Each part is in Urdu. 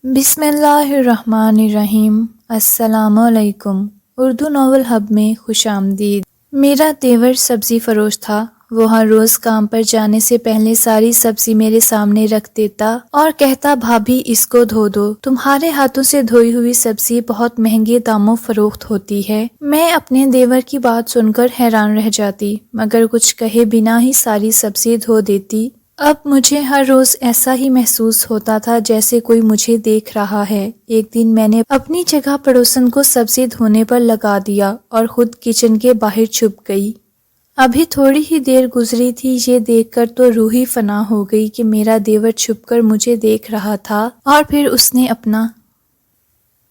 بسم اللہ الرحمن الرحیم۔ السلام علیکم۔ اردو ناول ہب میں خوش آمدید۔ میرا دیور سبزی فروش تھا۔ وہ ہر روز کام پر جانے سے پہلے ساری سبزی میرے سامنے رکھ دیتا اور کہتا، بھابھی اس کو دھو دو، تمہارے ہاتھوں سے دھوئی ہوئی سبزی بہت مہنگے داموں فروخت ہوتی ہے۔ میں اپنے دیور کی بات سن کر حیران رہ جاتی، مگر کچھ کہے بنا ہی ساری سبزی دھو دیتی۔ اب مجھے ہر روز ایسا ہی محسوس ہوتا تھا جیسے کوئی مجھے دیکھ رہا ہے۔ ایک دن میں نے اپنی جگہ پڑوسن کو سبزی دھونے پر لگا دیا اور خود کچن کے باہر چھپ گئی۔ ابھی تھوڑی ہی دیر گزری تھی، یہ دیکھ کر تو روح ہی فنا ہو گئی کہ میرا دیور چھپ کر مجھے دیکھ رہا تھا، اور پھر اس نے اپنا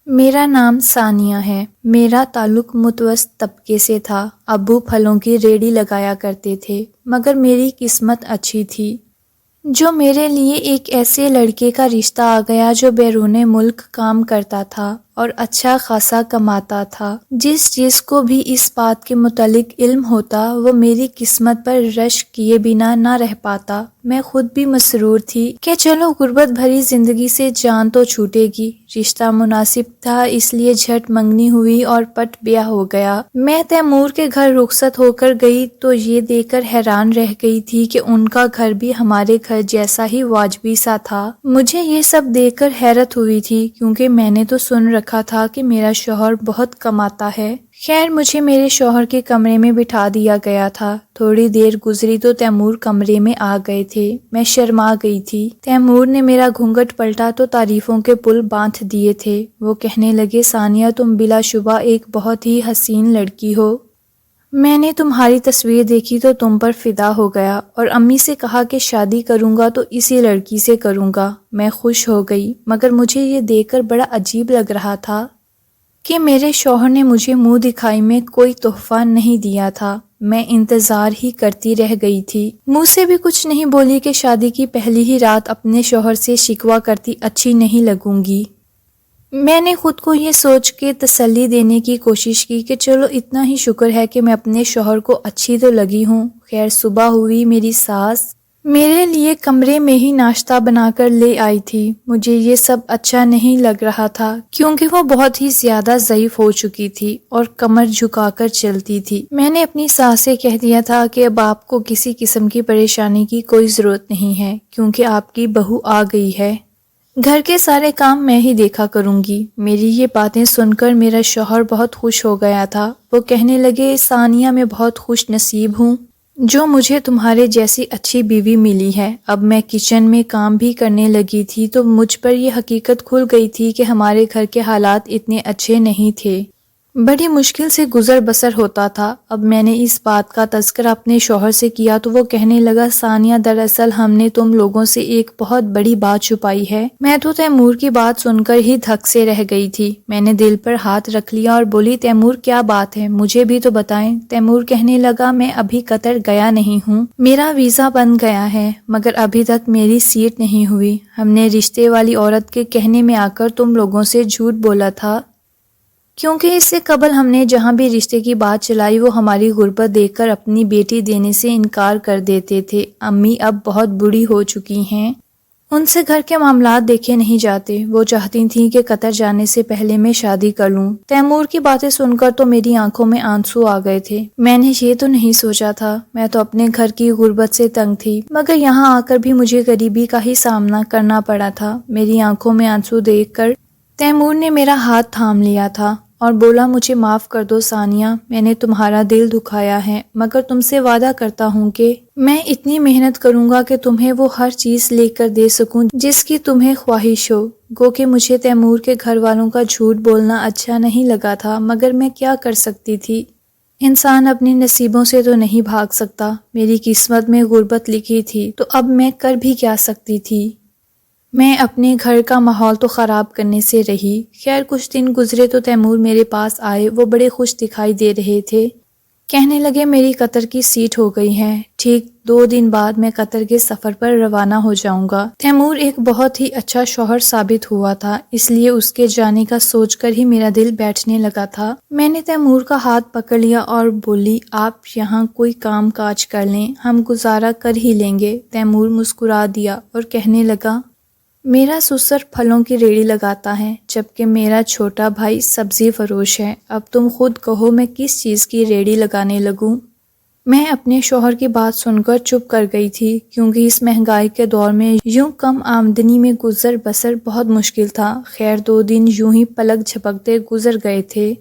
میرا نام ثانیہ ہے۔ میرا تعلق متوسط طبقے سے تھا۔ ابو پھلوں کی ریڑھی لگایا کرتے تھے، مگر میری قسمت اچھی تھی جو میرے لیے ایک ایسے لڑکے کا رشتہ آ گیا جو بیرون ملک کام کرتا تھا اور اچھا خاصا کماتا تھا۔ جس چیز کو بھی اس بات کے متعلق علم ہوتا وہ میری قسمت پر رشک کیے بنا نہ رہ پاتا۔ میں خود بھی مسرور تھی کہ چلو غربت بھری زندگی سے جان تو چھوٹے گی۔ رشتہ مناسب تھا، اس لیے جھٹ منگنی ہوئی اور پٹ بیاہ ہو گیا۔ میں تیمور کے گھر رخصت ہو کر گئی تو یہ دیکھ کر حیران رہ گئی تھی کہ ان کا گھر بھی ہمارے گھر جیسا ہی واجبی سا تھا۔ مجھے یہ سب دیکھ کر حیرت ہوئی تھی، کیونکہ میں نے تو سن رکھا تھا کہ میرا شوہر بہت کماتا ہے۔ خیر، مجھے میرے شوہر کے کمرے میں بٹھا دیا گیا تھا۔ تھوڑی دیر گزری تو تیمور کمرے میں آ گئے تھے۔ میں شرما گئی تھی۔ تیمور نے میرا گھونگھٹ پلٹا تو تعریفوں کے پل باندھ دیے تھے۔ وہ کہنے لگے، ثانیہ تم بلا شبہ ایک بہت ہی حسین لڑکی ہو۔ میں نے تمہاری تصویر دیکھی تو تم پر فدا ہو گیا اور امی سے کہا کہ شادی کروں گا تو اسی لڑکی سے کروں گا۔ میں خوش ہو گئی، مگر مجھے یہ دیکھ کر بڑا عجیب لگ رہا تھا کہ میرے شوہر نے مجھے منہ دکھائی میں کوئی تحفہ نہیں دیا تھا۔ میں انتظار ہی کرتی رہ گئی تھی۔ منہ سے بھی کچھ نہیں بولی کہ شادی کی پہلی ہی رات اپنے شوہر سے شکوہ کرتی اچھی نہیں لگوں گی۔ میں نے خود کو یہ سوچ کے تسلی دینے کی کوشش کی کہ چلو اتنا ہی شکر ہے کہ میں اپنے شوہر کو اچھی تو لگی ہوں۔ خیر، صبح ہوئی، میری ساس میرے لیے کمرے میں ہی ناشتہ بنا کر لے آئی تھی۔ مجھے یہ سب اچھا نہیں لگ رہا تھا، کیونکہ وہ بہت ہی زیادہ ضعیف ہو چکی تھی اور کمر جھکا کر چلتی تھی۔ میں نے اپنی ساس سے کہہ دیا تھا کہ اب آپ کو کسی قسم کی پریشانی کی کوئی ضرورت نہیں ہے، کیونکہ آپ کی بہو آ گئی ہے۔ گھر کے سارے کام میں ہی دیکھا کروں گی۔ میری یہ باتیں سن کر میرا شوہر بہت خوش ہو گیا تھا۔ وہ کہنے لگے، ثانیہ میں بہت خوش نصیب ہوں جو مجھے تمہارے جیسی اچھی بیوی ملی ہے۔ اب میں کچن میں کام بھی کرنے لگی تھی تو مجھ پر یہ حقیقت کھل گئی تھی کہ ہمارے گھر کے حالات اتنے اچھے نہیں تھے۔ بڑی مشکل سے گزر بسر ہوتا تھا۔ اب میں نے اس بات کا تذکرہ اپنے شوہر سے کیا تو وہ کہنے لگا، ثانیہ دراصل ہم نے تم لوگوں سے ایک بہت بڑی بات چھپائی ہے۔ میں تو تیمور کی بات سن کر ہی دھک سے رہ گئی تھی۔ میں نے دل پر ہاتھ رکھ لیا اور بولی، تیمور کیا بات ہے، مجھے بھی تو بتائیں۔ تیمور کہنے لگا، میں ابھی قطر گیا نہیں ہوں، میرا ویزا بن گیا ہے، مگر ابھی تک میری سیٹ نہیں ہوئی۔ ہم نے رشتے والی عورت کے کہنے میں آ کر تم لوگوں سے جھوٹ بولا تھا، کیونکہ اس سے قبل ہم نے جہاں بھی رشتے کی بات چلائی وہ ہماری غربت دیکھ کر اپنی بیٹی دینے سے انکار کر دیتے تھے۔ امی اب بہت بوڑھی ہو چکی ہیں، ان سے گھر کے معاملات دیکھے نہیں جاتے۔ وہ چاہتی تھیں کہ قطر جانے سے پہلے میں شادی کر لوں۔ تیمور کی باتیں سن کر تو میری آنکھوں میں آنسو آ گئے تھے۔ میں نے یہ تو نہیں سوچا تھا، میں تو اپنے گھر کی غربت سے تنگ تھی، مگر یہاں آ کر بھی مجھے غریبی کا ہی سامنا کرنا پڑا تھا۔ میری آنکھوں میں آنسو دیکھ کر تیمور نے میرا ہاتھ تھام لیا تھا اور بولا، مجھے معاف کر دو ثانیہ، میں نے تمہارا دل دکھایا ہے، مگر تم سے وعدہ کرتا ہوں کہ میں اتنی محنت کروں گا کہ تمہیں وہ ہر چیز لے کر دے سکوں جس کی تمہیں خواہش ہو۔ گو کہ مجھے تیمور کے گھر والوں کا جھوٹ بولنا اچھا نہیں لگا تھا، مگر میں کیا کر سکتی تھی؟ انسان اپنے نصیبوں سے تو نہیں بھاگ سکتا۔ میری قسمت میں غربت لکھی تھی تو اب میں کر بھی کیا سکتی تھی؟ میں اپنے گھر کا ماحول تو خراب کرنے سے رہی۔ خیر، کچھ دن گزرے تو تیمور میرے پاس آئے۔ وہ بڑے خوش دکھائی دے رہے تھے۔ کہنے لگے، میری قطر کی سیٹ ہو گئی ہے، ٹھیک 2 دن بعد میں قطر کے سفر پر روانہ ہو جاؤں گا۔ تیمور ایک بہت ہی اچھا شوہر ثابت ہوا تھا، اس لیے اس کے جانے کا سوچ کر ہی میرا دل بیٹھنے لگا تھا۔ میں نے تیمور کا ہاتھ پکڑ لیا اور بولی، آپ یہاں کوئی کام کاج کر لیں، ہم گزارا کر ہی لیں گے۔ تیمور مسکرا دیا اور کہنے لگا، میرا سسر پھلوں کی ریڑھی لگاتا ہے جبکہ میرا چھوٹا بھائی سبزی فروش ہے۔ اب تم خود کہو میں کس چیز کی ریڑھی لگانے لگوں؟ میں اپنے شوہر کی بات سن کر چپ کر گئی تھی کیونکہ اس مہنگائی کے دور میں یوں کم آمدنی میں گزر بسر بہت مشکل تھا۔ خیر 2 دن یوں ہی پلک جھپکتے گزر گئے تھے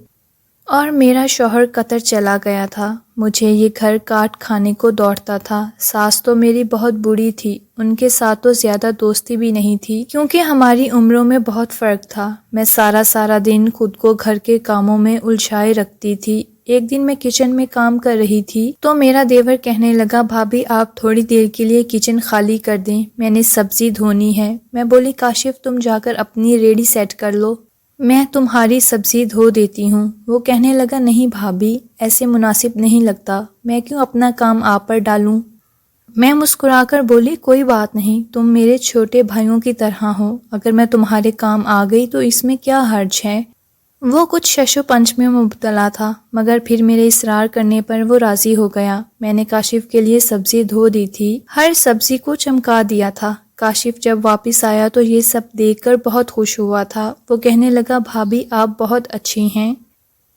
اور میرا شوہر قطر چلا گیا تھا۔ مجھے یہ گھر کاٹ کھانے کو دوڑتا تھا۔ ساس تو میری بہت بری تھی، ان کے ساتھ تو زیادہ دوستی بھی نہیں تھی کیونکہ ہماری عمروں میں بہت فرق تھا۔ میں سارا دن خود کو گھر کے کاموں میں الجھائے رکھتی تھی۔ ایک دن میں کچن میں کام کر رہی تھی تو میرا دیور کہنے لگا بھابھی آپ تھوڑی دیر کے لیے کچن خالی کر دیں، میں نے سبزی دھونی ہے۔ میں بولی کاشف تم جا کر اپنی ریڑھی سیٹ کر لو، میں تمہاری سبزی دھو دیتی ہوں۔ وہ کہنے لگا نہیں بھابھی ایسے مناسب نہیں لگتا، میں کیوں اپنا کام آپ پر ڈالوں؟ میں مسکرا کر بولی کوئی بات نہیں، تم میرے چھوٹے بھائیوں کی طرح ہو، اگر میں تمہارے کام آ گئی تو اس میں کیا حرج ہے؟ وہ کچھ شش و پنج میں مبتلا تھا مگر پھر میرے اصرار کرنے پر وہ راضی ہو گیا۔ میں نے کاشف کے لیے سبزی دھو دی تھی، ہر سبزی کو چمکا دیا تھا۔ کاشف جب واپس آیا تو یہ سب دیکھ کر بہت خوش ہوا تھا۔ وہ کہنے لگا بھابھی آپ بہت اچھی ہیں۔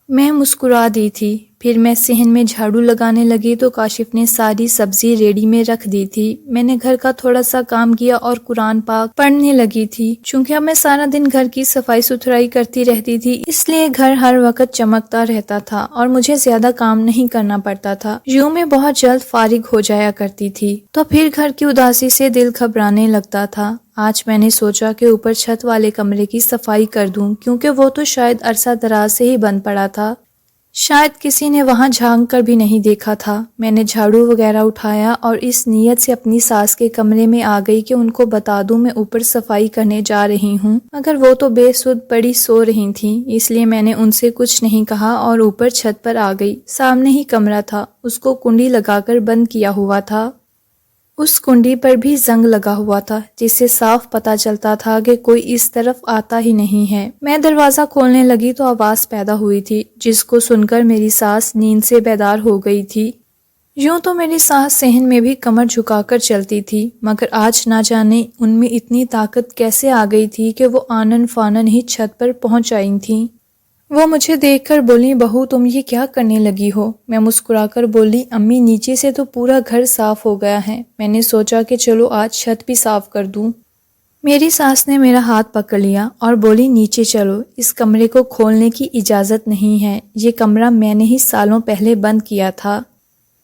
میں مسکرا دی تھی۔ پھر میں صحن میں جھاڑو لگانے لگی تو کاشف نے ساری سبزی ریڑھی میں رکھ دی تھی۔ میں نے گھر کا تھوڑا سا کام کیا اور قرآن پاک پڑھنے لگی تھی۔ چونکہ اب میں سارا دن گھر کی صفائی ستھرائی کرتی رہتی تھی اس لیے گھر ہر وقت چمکتا رہتا تھا اور مجھے زیادہ کام نہیں کرنا پڑتا تھا۔ یوں میں بہت جلد فارغ ہو جایا کرتی تھی تو پھر گھر کی اداسی سے دل گھبرانے لگتا تھا۔ آج میں نے سوچا کہ اوپر چھت والے کمرے کی صفائی کر دوں کیونکہ وہ تو شاید عرصہ دراز سے ہی بند پڑا تھا، شاید کسی نے وہاں جھانک کر بھی نہیں دیکھا تھا۔ میں نے جھاڑو وغیرہ اٹھایا اور اس نیت سے اپنی ساس کے کمرے میں آ گئی کہ ان کو بتا دوں میں اوپر صفائی کرنے جا رہی ہوں، مگر وہ تو بے سود پڑی سو رہی تھیں، اس لیے میں نے ان سے کچھ نہیں کہا اور اوپر چھت پر آ گئی۔ سامنے ہی کمرہ تھا، اس کو کنڈی لگا کر بند کیا ہوا تھا۔ اس کنڈی پر بھی زنگ لگا ہوا تھا جس سے صاف پتہ چلتا تھا کہ کوئی اس طرف آتا ہی نہیں ہے۔ میں دروازہ کھولنے لگی تو آواز پیدا ہوئی تھی جس کو سن کر میری ساس نیند سے بیدار ہو گئی تھی۔ یوں تو میری ساس صحن میں بھی کمر جھکا کر چلتی تھی مگر آج نہ جانے ان میں اتنی طاقت کیسے آ گئی تھی کہ وہ آنن فانن ہی چھت پر پہنچ آئی تھیں۔ وہ مجھے دیکھ کر بولی بہو تم یہ کیا کرنے لگی ہو؟ میں مسکرا کر بولی امی نیچے سے تو پورا گھر صاف ہو گیا ہے، میں نے سوچا کہ چلو آج چھت بھی صاف کر دوں۔ میری ساس نے میرا ہاتھ پکڑ لیا اور بولی نیچے چلو، اس کمرے کو کھولنے کی اجازت نہیں ہے، یہ کمرہ میں نے ہی سالوں پہلے بند کیا تھا،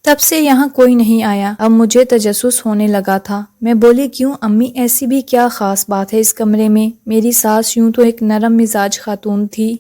تب سے یہاں کوئی نہیں آیا۔ اب مجھے تجسس ہونے لگا تھا۔ میں بولی کیوں امی ایسی بھی کیا خاص بات ہے اس کمرے میں؟ میری ساس یوں تو ایک نرم مزاج خاتون تھی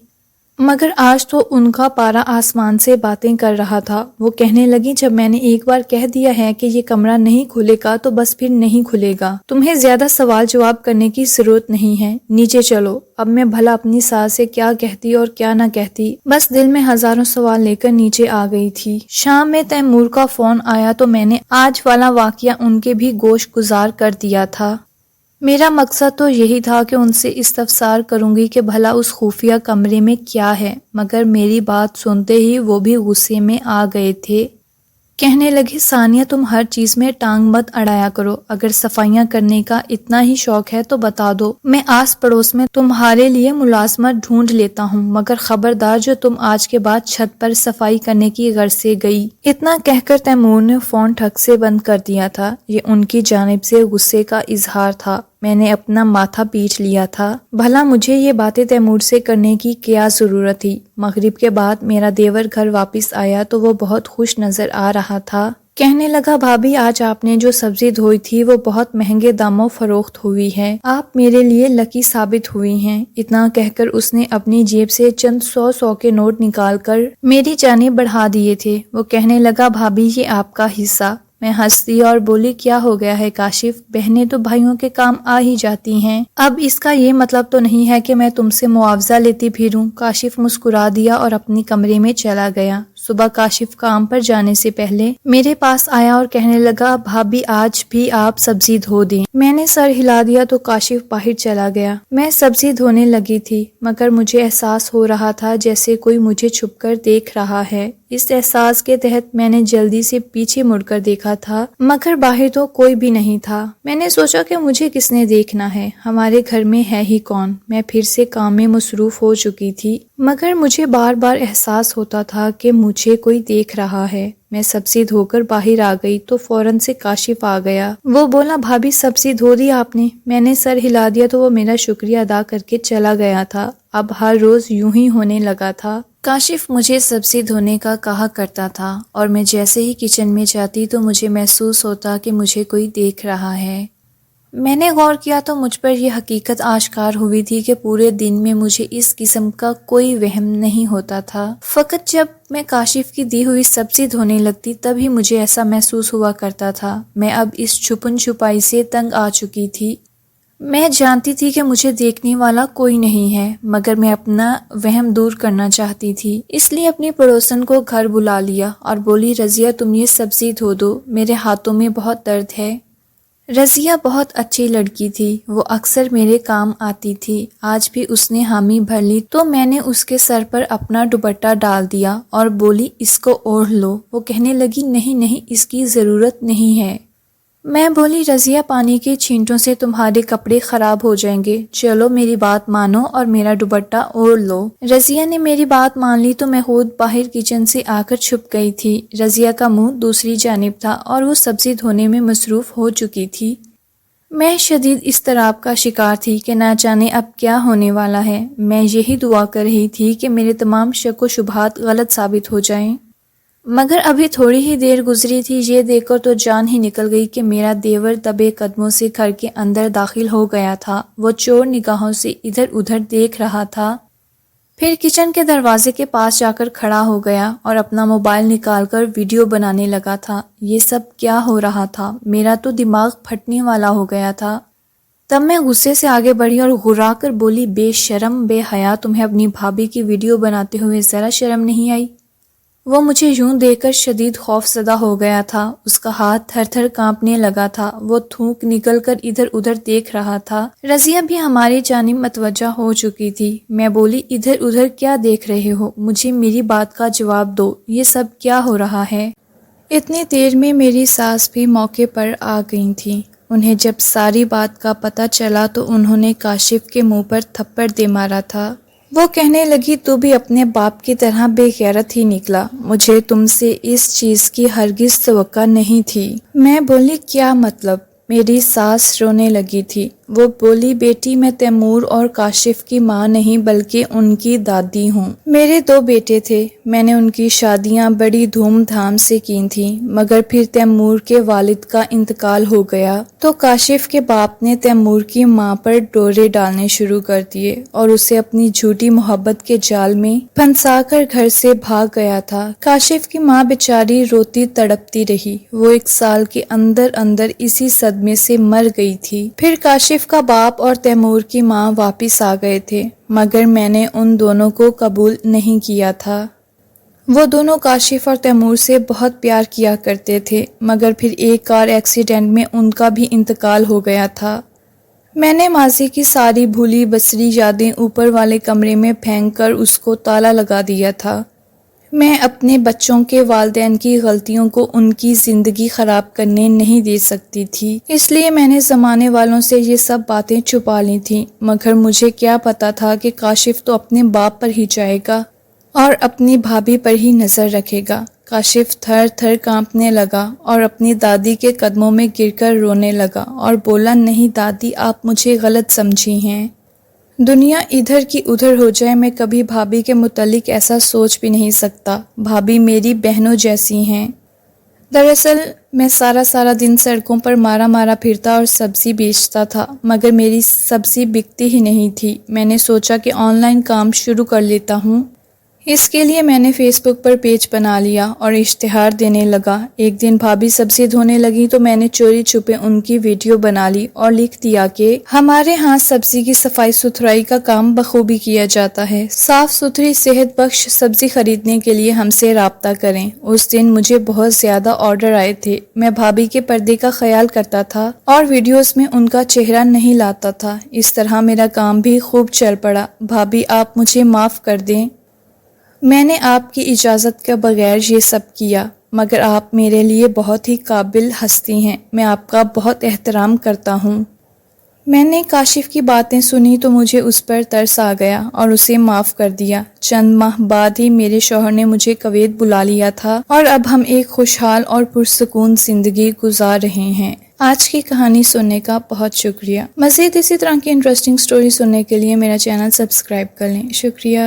مگر آج تو ان کا پارا آسمان سے باتیں کر رہا تھا۔ وہ کہنے لگی جب میں نے ایک بار کہہ دیا ہے کہ یہ کمرہ نہیں کھلے گا تو بس پھر نہیں کھلے گا، تمہیں زیادہ سوال جواب کرنے کی ضرورت نہیں ہے، نیچے چلو۔ اب میں بھلا اپنی ساس سے کیا کہتی اور کیا نہ کہتی، بس دل میں ہزاروں سوال لے کر نیچے آ گئی تھی۔ شام میں تیمور کا فون آیا تو میں نے آج والا واقعہ ان کے بھی گوش گزار کر دیا تھا۔ میرا مقصد تو یہی تھا کہ ان سے استفسار کروں گی کہ بھلا اس خفیہ کمرے میں کیا ہے، مگر میری بات سنتے ہی وہ بھی غصے میں آ گئے تھے۔ کہنے لگے ثانیہ تم ہر چیز میں ٹانگ مت اڑایا کرو، اگر صفائیاں کرنے کا اتنا ہی شوق ہے تو بتا دو، میں آس پڑوس میں تمہارے لیے ملازمت ڈھونڈ لیتا ہوں، مگر خبردار جو تم آج کے بعد چھت پر صفائی کرنے کی غرض سے گئی۔ اتنا کہہ کر تیمور نے فون ٹھک سے بند کر دیا تھا۔ یہ ان کی جانب سے غصے کا اظہار تھا۔ میں نے اپنا ماتھا پیٹ لیا تھا، بھلا مجھے یہ باتیں تیمور سے کرنے کی کیا ضرورت تھی۔ مغرب کے بعد میرا دیور گھر واپس آیا تو وہ بہت خوش نظر آ رہا تھا۔ کہنے لگا بھابھی آج آپ نے جو سبزی دھوئی تھی وہ بہت مہنگے داموں فروخت ہوئی ہے، آپ میرے لیے لکی ثابت ہوئی ہیں۔ اتنا کہہ کر اس نے اپنی جیب سے چند 100 کے نوٹ نکال کر میری جانب بڑھا دیے تھے۔ وہ کہنے لگا بھابھی یہ آپ کا حصہ۔ میں ہنسی اور بولی کیا ہو گیا ہے کاشف، بہنیں تو بھائیوں کے کام آ ہی جاتی ہیں، اب اس کا یہ مطلب تو نہیں ہے کہ میں تم سے معاوضہ لیتی پھروں۔ کاشف مسکرا دیا اور اپنی کمرے میں چلا گیا۔ صبح کاشف کام پر جانے سے پہلے میرے پاس آیا اور کہنے لگا بھابی آج بھی آپ سبزی دھو دیں۔ میں نے سر ہلا دیا تو کاشف باہر چلا گیا۔ میں سبزی دھونے لگی تھی مگر مجھے احساس ہو رہا تھا جیسے کوئی مجھے چھپ کر دیکھ رہا ہے۔ اس احساس کے تحت میں نے جلدی سے پیچھے مڑ کر دیکھا تھا مگر باہر تو کوئی بھی نہیں تھا۔ میں نے سوچا کہ مجھے کس نے دیکھنا ہے، ہمارے گھر میں ہے ہی کون۔ میں پھر سے کام میں مصروف ہو چکی تھی مگر مجھے بار بار احساس ہوتا تھا کہ مجھے کوئی دیکھ رہا ہے۔ میں سبزی دھو کر باہر آ گئی تو فوراً سے کاشف آ گیا۔ وہ بولا بھابی سبزی دھو دی آپ نے؟ میں نے سر ہلا دیا تو وہ میرا شکریہ ادا کر کے چلا گیا تھا۔ اب ہر روز یوں ہی ہونے لگا تھا۔ کاشف مجھے سبزی دھونے کا کہا کرتا تھا اور میں جیسے ہی کچن میں جاتی تو مجھے محسوس ہوتا کہ مجھے کوئی دیکھ رہا ہے۔ میں نے غور کیا تو مجھ پر یہ حقیقت آشکار ہوئی تھی کہ پورے دن میں مجھے اس قسم کا کوئی وہم نہیں ہوتا تھا۔ فقط جب میں کاشف کی دی ہوئی سبزی دھونے لگتی تب ہی مجھے ایسا محسوس ہوا کرتا تھا۔ میں اب اس چھپن چھپائی سے تنگ آ چکی تھی۔ میں جانتی تھی کہ مجھے دیکھنے والا کوئی نہیں ہے مگر میں اپنا وہم دور کرنا چاہتی تھی، اس لیے اپنی پڑوسن کو گھر بلا لیا اور بولی رضیہ تم یہ سبزی دھو دو، میرے ہاتھوں میں بہت درد ہے۔ رضیہ بہت اچھی لڑکی تھی، وہ اکثر میرے کام آتی تھی۔ آج بھی اس نے حامی بھر لی تو میں نے اس کے سر پر اپنا دوپٹہ ڈال دیا اور بولی اس کو اوڑھ لو۔ وہ کہنے لگی نہیں اس کی ضرورت نہیں ہے۔ میں بولی رضیہ پانی کے چھینٹوں سے تمہارے کپڑے خراب ہو جائیں گے، چلو میری بات مانو اور میرا دوپٹہ اوڑھ لو۔ رضیہ نے میری بات مان لی تو میں خود باہر کچن سے آ کر چھپ گئی تھی۔ رضیہ کا منہ دوسری جانب تھا اور وہ سبزی دھونے میں مصروف ہو چکی تھی۔ میں شدید اضطراب کا شکار تھی کہ نہ جانے اب کیا ہونے والا ہے۔ میں یہی دعا کر رہی تھی کہ میرے تمام شک و شبہات غلط ثابت ہو جائیں۔ مگر ابھی تھوڑی ہی دیر گزری تھی، یہ دیکھ کر تو جان ہی نکل گئی کہ میرا دیور دبے قدموں سے گھر کے اندر داخل ہو گیا تھا۔ وہ چور نگاہوں سے ادھر ادھر دیکھ رہا تھا، پھر کچن کے دروازے کے پاس جا کر کھڑا ہو گیا اور اپنا موبائل نکال کر ویڈیو بنانے لگا تھا۔ یہ سب کیا ہو رہا تھا؟ میرا تو دماغ پھٹنے والا ہو گیا تھا۔ تب میں غصے سے آگے بڑھی اور گھرا کر بولی بے شرم بے حیا، تمہیں اپنی بھابھی کی ویڈیو بناتے ہوئے ذرا شرم نہیں آئی؟ وہ مجھے یوں دیکھ کر شدید خوف زدہ ہو گیا تھا، اس کا ہاتھ تھر تھر کانپنے لگا تھا، وہ تھوک نکل کر ادھر ادھر دیکھ رہا تھا۔ رضیہ بھی ہماری جانب متوجہ ہو چکی تھی۔ میں بولی ادھر ادھر کیا دیکھ رہے ہو؟ مجھے میری بات کا جواب دو، یہ سب کیا ہو رہا ہے؟ اتنی دیر میں میری ساس بھی موقع پر آ گئی تھی۔ انہیں جب ساری بات کا پتہ چلا تو انہوں نے کاشف کے منہ پر تھپڑ دے مارا تھا۔ وہ کہنے لگی تو بھی اپنے باپ کی طرح بے غیرت ہی نکلا، مجھے تم سے اس چیز کی ہرگز توقع نہیں تھی۔ میں بولی کیا مطلب؟ میری ساس رونے لگی تھی۔ وہ بولی بیٹی میں تیمور اور کاشف کی ماں نہیں بلکہ ان کی دادی ہوں۔ میرے 2 بیٹے تھے، میں نے ان کی شادیاں بڑی دھوم دھام سے کی تھیں مگر پھر تیمور کے والد کا انتقال ہو گیا تو کاشف کے باپ نے تیمور کی ماں پر ڈورے ڈالنے شروع کر دیے اور اسے اپنی جھوٹی محبت کے جال میں پھنسا کر گھر سے بھاگ گیا تھا۔ کاشف کی ماں بیچاری روتی تڑپتی رہی، وہ 1 سال کے اندر اندر اسی صدمے سے مر گئی تھی۔ پھر کاشف کا باپ اور تیمور کی ماں واپس آ گئے تھے مگر میں نے ان دونوں کو قبول نہیں کیا تھا۔ وہ دونوں کاشف اور تیمور سے بہت پیار کیا کرتے تھے مگر پھر ایک کار ایکسیڈنٹ میں ان کا بھی انتقال ہو گیا تھا۔ میں نے ماضی کی ساری بھولی بسری یادیں اوپر والے کمرے میں پھینک کر اس کو تالا لگا دیا تھا۔ میں اپنے بچوں کے والدین کی غلطیوں کو ان کی زندگی خراب کرنے نہیں دے سکتی تھی، اس لیے میں نے زمانے والوں سے یہ سب باتیں چھپا لی تھیں مگر مجھے کیا پتا تھا کہ کاشف تو اپنے باپ پر ہی جائے گا اور اپنی بھابھی پر ہی نظر رکھے گا۔ کاشف تھر تھر کانپنے لگا اور اپنی دادی کے قدموں میں گر کر رونے لگا اور بولا نہیں دادی آپ مجھے غلط سمجھی ہیں، دنیا ادھر کی ادھر ہو جائے میں کبھی بھابھی کے متعلق ایسا سوچ بھی نہیں سکتا، بھابھی میری بہنوں جیسی ہیں۔ دراصل میں سارا دن سڑکوں پر مارا پھرتا اور سبزی بیچتا تھا مگر میری سبزی بکتی ہی نہیں تھی۔ میں نے سوچا کہ آن لائن کام شروع کر لیتا ہوں، اس کے لیے میں نے فیس بک پر پیج بنا لیا اور اشتہار دینے لگا۔ ایک دن بھابھی سبزی دھونے لگی تو میں نے چوری چھپے ان کی ویڈیو بنا لی اور لکھ دیا کہ ہمارے ہاں سبزی کی صفائی ستھرائی کا کام بخوبی کیا جاتا ہے، صاف ستھری صحت بخش سبزی خریدنے کے لیے ہم سے رابطہ کریں۔ اس دن مجھے بہت زیادہ آرڈر آئے تھے۔ میں بھابھی کے پردے کا خیال کرتا تھا اور ویڈیوز میں ان کا چہرہ نہیں لاتا تھا۔ اس طرح میرا کام بھی خوب چل پڑا۔ بھابھی آپ مجھے معاف کر دیں، میں نے آپ کی اجازت کے بغیر یہ سب کیا، مگر آپ میرے لیے بہت ہی قابل ہستی ہیں، میں آپ کا بہت احترام کرتا ہوں۔ میں نے کاشف کی باتیں سنی تو مجھے اس پر ترس آ گیا اور اسے معاف کر دیا۔ چند ماہ بعد ہی میرے شوہر نے مجھے کویت بلا لیا تھا اور اب ہم ایک خوشحال اور پرسکون زندگی گزار رہے ہیں۔ آج کی کہانی سننے کا بہت شکریہ۔ مزید اسی طرح کی انٹرسٹنگ سٹوری سننے کے لیے میرا چینل سبسکرائب کر لیں۔ شکریہ۔